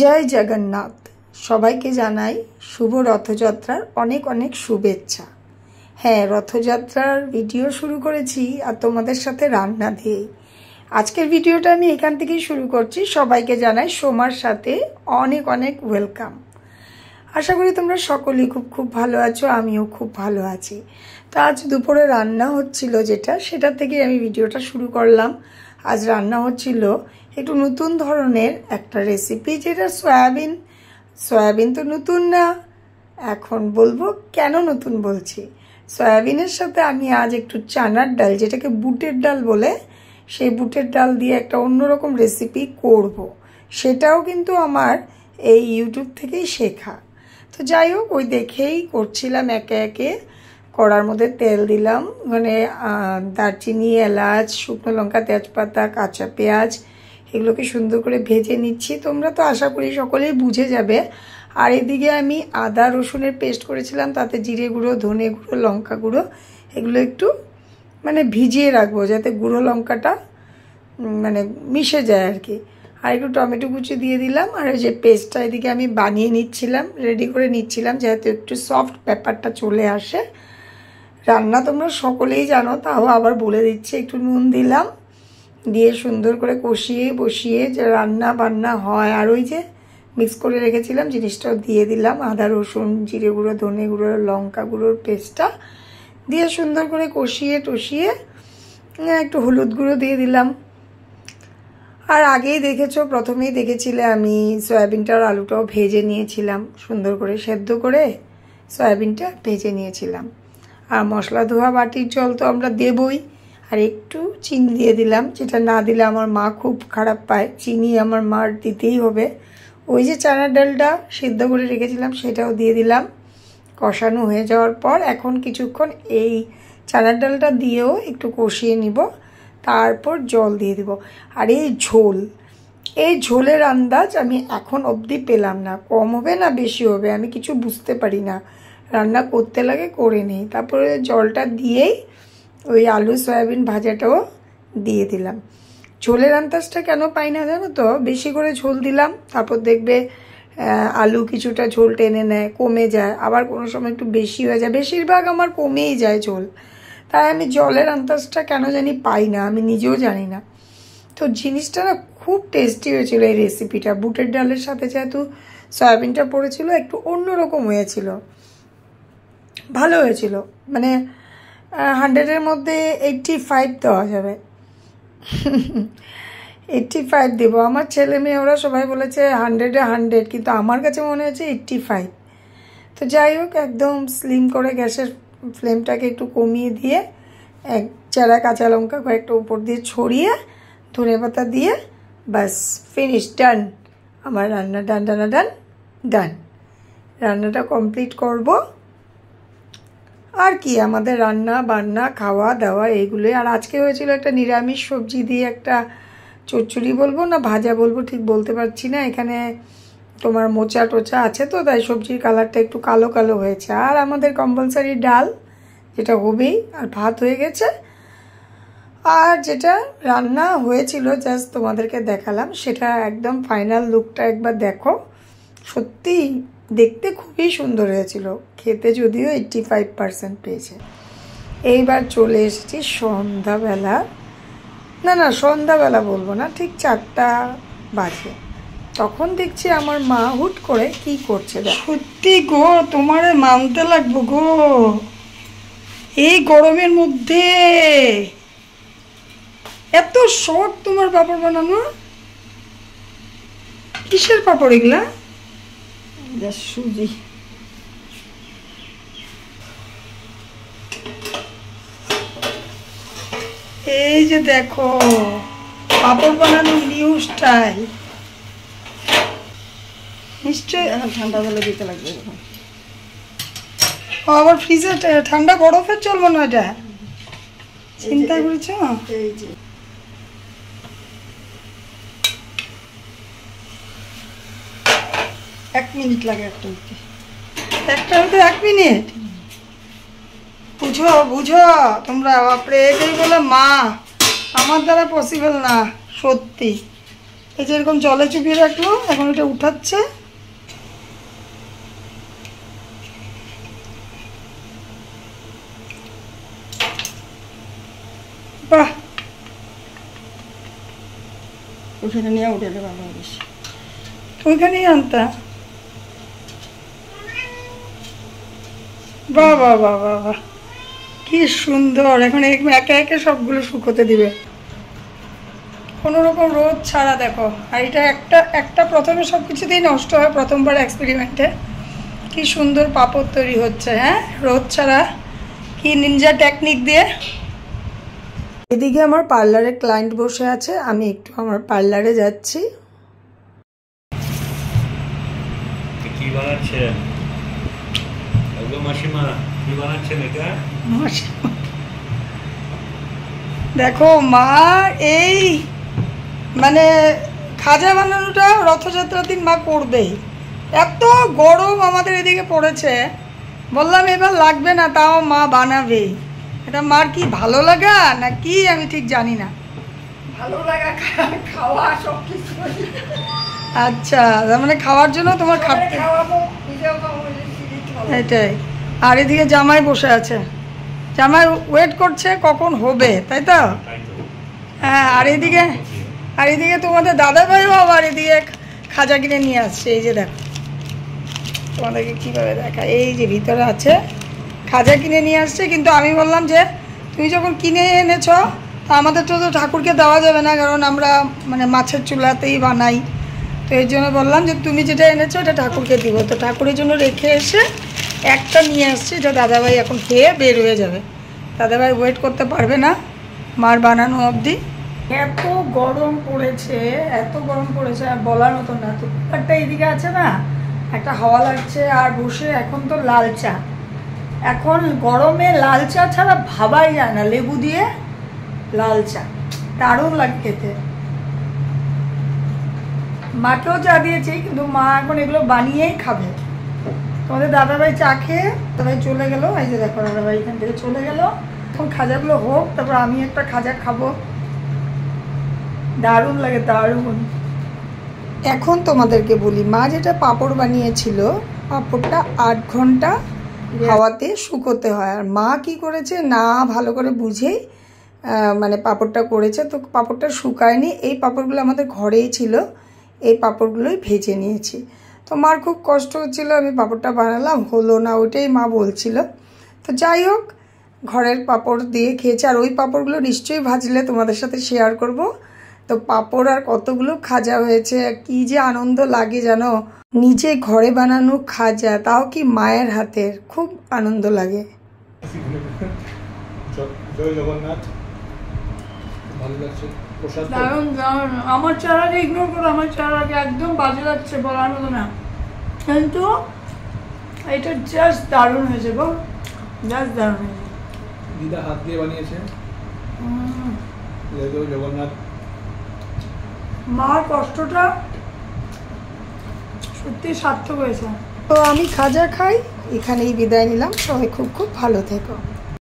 জয় জগন্নাথ। সবাইকে জানাই শুভ রথযাত্রার অনেক অনেক শুভেচ্ছা। হ্যাঁ, রথযাত্রার ভিডিও শুরু করেছি আর তোমাদের সাথে রান্না দিয়েই। আজকের ভিডিওটা আমি এখান থেকেই শুরু করছি। সবাইকে জানাই সোমার সাথে অনেক অনেক ওয়েলকাম। আশা করি তোমরা সকলেই খুব ভালো আছো, আমিও খুব ভালো আছি। তো আজ দুপুরে রান্না হচ্ছিল সেটা থেকে আমি ভিডিওটা শুরু করলাম। আজ রান্না হচ্ছিল একটু নতুন ধরনের একটা রেসিপি, যেটা সয়াবিন তো নতুন না। এখন বলবো কেন নতুন বলছি। সয়াবিনের সাথে আমি আজ একটু চানার ডাল, যেটাকে বুটের ডাল বলে, সেই বুটের ডাল দিয়ে একটা অন্যরকম রেসিপি করব। সেটাও কিন্তু আমার এই ইউটিউব থেকেই শেখা। তো যাই হোক, ওই দেখেই করছিলাম। একে একে কড়ার মধ্যে তেল দিলাম, মানে দারচিনি, এলাচ, শুকনো লঙ্কা, তেজপাতা, কাঁচা পেঁয়াজ, এগুলোকে সুন্দর করে ভেজে নিচ্ছি। তোমরা তো আশা করি সকলেই বুঝে যাবে। আর এদিকে আমি আদা রসুনের পেস্ট করেছিলাম, তাতে জিরে গুঁড়ো, ধনে গুঁড়ো, লঙ্কা গুঁড়ো, এগুলো একটু মানে ভিজিয়ে রাখবো যাতে গুঁড়ো লঙ্কাটা মানে মিশে যায় আর কি। আর একটু টমেটো কুচি দিয়ে দিলাম। আর ওই যে পেস্টটা এদিকে আমি বানিয়ে নিচ্ছিলাম, রেডি করে নিচ্ছিলাম, যাতে একটু সফট ব্যাপারটা চলে আসে। রান্না তোমরা সকলেই জানো, তাও আবার বলে দিচ্ছি। একটু নুন দিলাম, দিয়ে সুন্দর করে কষিয়ে বসিয়ে যে রান্না বান্না হয়। আর ওই যে মিক্স করে রেখেছিলাম জিনিসটাও দিয়ে দিলাম, আদা রসুন, জিরে গুঁড়ো, ধনে গুঁড়ো, লঙ্কা গুঁড়োর পেস্টটা দিয়ে সুন্দর করে কষিয়ে টষিয়ে একটু হলুদ গুঁড়ো দিয়ে দিলাম। আর আগেই দেখেছো, প্রথমেই দেখেছিলে আমি সয়াবিনটা আর আলুটাও ভেজে নিয়েছিলাম, সুন্দর করে সেদ্ধ করে সয়াবিনটা ভেজে নিয়েছিলাম। আর মশলা ধোয়া বাটির জল তো আমরা দেবই, আর একটু চিনি দিয়ে দিলাম, যেটা না দিলে আমার মা খুব খারাপ পায়। চিনি আমার মার দিতেই হবে। ওই যে চানার ডালটা সিদ্ধ করে রেখেছিলাম সেটাও দিয়ে দিলাম। কষানো হয়ে যাওয়ার পর এখন কিছুক্ষণ এই চানার ডালটা দিয়েও একটু কষিয়ে নিব, তারপর জল দিয়ে দিব। আর এই ঝোলের আন্দাজ আমি এখন অবধি পেলাম না, কম হবে না বেশি হবে আমি কিছু বুঝতে পারি না। রান্না করতে লাগে করে নেই, তারপরে জলটা দিয়েই ওই আলু সয়াবিন ভাজাটাও দিয়ে দিলাম। ঝোলের আন্দাজটা কেন পাই না জানো তো, বেশি করে ঝোল দিলাম, তারপর দেখবে আলু কিছুটা ঝোল টেনে নেয়, কমে যায়, আবার কোনো সময় একটু বেশি হয়ে যায়। বেশিরভাগ আমার কমেই যায় ঝোল, তাই আমি জলের আন্দাজটা কেন জানি পাই না, আমি নিজেও জানি না। তো জিনিসটা না খুব টেস্টি হয়েছিল এই রেসিপিটা। বুটের ডালের সাথে যেহেতু সয়াবিনটা পড়েছিল, একটু অন্যরকম হয়েছিল, ভালো হয়েছিল। মানে 100-এর মধ্যে 85 দেওয়া যাবে। 85 দেবো। আমার ছেলে মেয়ে ওরা সবাই বলেছে 100-এ 100, কিন্তু আমার কাছে মনে হয়েছে 85। তো যাই হোক, একদম স্লিম করে গ্যাসের ফ্লেমটাকে একটু কমিয়ে দিয়ে এক চারা কাঁচা লঙ্কা কয়েকটা উপর দিয়ে ছড়িয়ে ধনেপাতা দিয়ে বাস ফিনিশ, ডান। আমার রান্না ডান। রান্নাটা কমপ্লিট করব। আর কি, আমাদের রান্না বান্না খাওয়া দাওয়া এইগুলোই। আর আজকে হয়েছিল একটা নিরামিষ সবজি দিয়ে একটা চচ্চড়ি বলবো না ভাজা বলবো ঠিক বলতে পারছি না। এখানে তোমার মোচা টোচা আছে, তো তাই সবজির কালারটা একটু কালো কালো হয়েছে। আর আমাদের কম্পালসারি ডাল, যেটা হবেই, আর ভাত হয়ে গেছে। আর যেটা রান্না হয়েছিল জাস্ট তোমাদেরকে দেখালাম, সেটা একদম ফাইনাল লুকটা একবার দেখো। সত্যি দেখতে খুবই সুন্দর হয়েছিল, খেতে যদিও 85% পেয়েছে। এইবার চলে এসেছি সন্ধ্যাবেলা, না সন্ধ্যাবেলা বলবো না, ঠিক 4টা বাজে। তখন দেখছি আমার মা হুট করে কি করছে। সত্যি গো, তোমারে মানতে লাগবো গো, এই গরমের মধ্যে এত শখ তোমার পাপড় বানানো। কিসের পাপড় এগুলা? সুজি। এই যে দেখো, পাপড় বানানো নিউ স্টাইল। নিশ্চয়ই ঠান্ডা জলে দিতে লাগবে। আবার ফ্রিজে ঠান্ডা বরফের চলবো না, এটা চিন্তা করেছ? এই যে 1 মিনিট লাগে একটা হতে 1 মিনিট। বুঝো তোমরা, বাপরে, এটাই বলে মা। আমার দ্বারা পসিবল না সত্যি। এই যে এরকম জলে চুপিয়ে রাখলো, এখন এটা উঠাচ্ছে। বাহ, ওখানে নিয়ে উঠে দেবে ভালো বেশি, ওইখানেই আনতা। বাহ বাহ বাহ বাহ বাহ, কি সুন্দর। এখন একে একে সবগুলো শুকোতে দিবে কোনো রকম রোদ ছাড়া। দেখো, আর এটা একটা প্রথমে সব কিছুতেই নষ্ট হয় প্রথমবার এক্সপেরিমেন্টে। কি সুন্দর পাপড় তৈরি হচ্ছে, হ্যাঁ, রোদ ছাড়া, কি নিনজা টেকনিক দিয়ে। এদিকে আমার পার্লারে ক্লায়েন্ট বসে আছে, আমি একটু আমার পার্লারে যাচ্ছি। কি বানাচ্ছেন মাসিমা? কি বানাচ্ছেন এটা? দেখো মা, এই মানে খাজা বানানোটা রথযাত্রার দিন মা করবেই। এত গরম আমাদের এদিকে পড়েছে, বললাম এবার লাগবে না, তাও মা বানাবে। এটা মার কি ভালো লাগা না কি আমি ঠিক জানি না। ভালো লাগা, খাওয়া সব কিছু। আচ্ছা, তার মানে খাওয়ার জন্য তোমার খাটতে, এটাই। আর এদিকে জামাই বসে আছে, জামাই ওয়েট করছে কখন হবে, তাই তো? হ্যাঁ, আর এদিকে তোমাদের দাদাভাইও আবার এদিকে খাজা কিনে নিয়ে আসছে। এই যে দেখো, তোমাদেরকে কীভাবে দেখা, এই যে ভিতরে আছে খাজা কিনে নিয়ে আসছে। কিন্তু আমি বললাম যে তুমি যখন কিনে এনেছ, তা আমাদের তো ঠাকুরকে দেওয়া যাবে না, কারণ আমরা মানে মাছের চুলাতেই বানাই। তো এই জন্য বললাম যে তুমি যেটা এনেছো এটা ঠাকুরকে দিব। তো ঠাকুরের জন্য রেখে এসে একটা নিয়ে আসছি, যা দাদাভাই এখন খেয়ে বের হয়ে যাবে। দাদাভাই ওয়েট করতে পারবে না মার বানানো অবধি। এত গরম পড়েছে, এত গরম পড়েছে আর বলার মতো না। তো কুকারটা এইদিকে আছে না, একটা হাওয়া লাগছে। আর বসে এখন তো লাল চা, এখন গরমে লাল চা ছাড়া ভাবাই যায় না। লেবু দিয়ে লাল চা দারুণ লাগে খেতে। মাকেও চা দিয়েছি, কিন্তু মা এখন এগুলো বানিয়েই খাবে। তোমাদের দাদাভাই চা খেয়ে দাদাভাই চলে গেল। এই যে দেখো, দাদাভাই এখান থেকে চলে গেল। এখন খাজাগুলো হোক, তারপর আমি একটা খাজা খাবো। দারুণ লাগে, দারুণ। এখন তোমাদেরকে বলি, মা যেটা পাঁপড় বানিয়েছিল, পাঁপড়টা 8 ঘন্টা হাওয়াতে শুকোতে হয়। আর মা কি করেছে না ভালো করে বুঝেই মানে পাঁপড়টা করেছে। তো পাঁপড়টা শুকায়নি। এই পাঁপড়গুলো আমাদের ঘরেই ছিল, এই পাঁপড়গুলোই ভেজে নিয়েছি। তো মার খুব কষ্ট হচ্ছিল, আমি পাঁপড়টা বানালাম, হলো না, ওইটাই মা বলছিল। তো যাই হোক, ঘরের পাঁপড় দিয়ে খেয়েছে। আর ওই পাঁপড়গুলো নিশ্চয়ই ভাজলে তোমাদের সাথে শেয়ার করব। তো পাঁপড় আর কতগুলো খাজা হয়েছে, কি যে আনন্দ লাগে জানো, নিজে ঘরে বানানো খাজা, তাও কি মায়ের হাতের, খুব আনন্দ লাগে। জয় জগন্নাথ, ভালো লাগছে। দারুণ দারুণ। আমার চারাকে ইগনোর করো, আমার চারাকে একদম বাজে লাগছে, বলার মতো না। কিন্তু এটা জাস্ট দারুণ হয়েছে গো, জাস্ট দারুণ হয়েছে। দিদা হাত দিয়ে বানিয়েছে। জয় জগন্নাথ। মার কষ্টটা সত্যি সার্থক হয়েছে। তো আমি খাজা খাই, এখানেই বিদায় নিলাম। সবাই খুব খুব ভালো থেকো।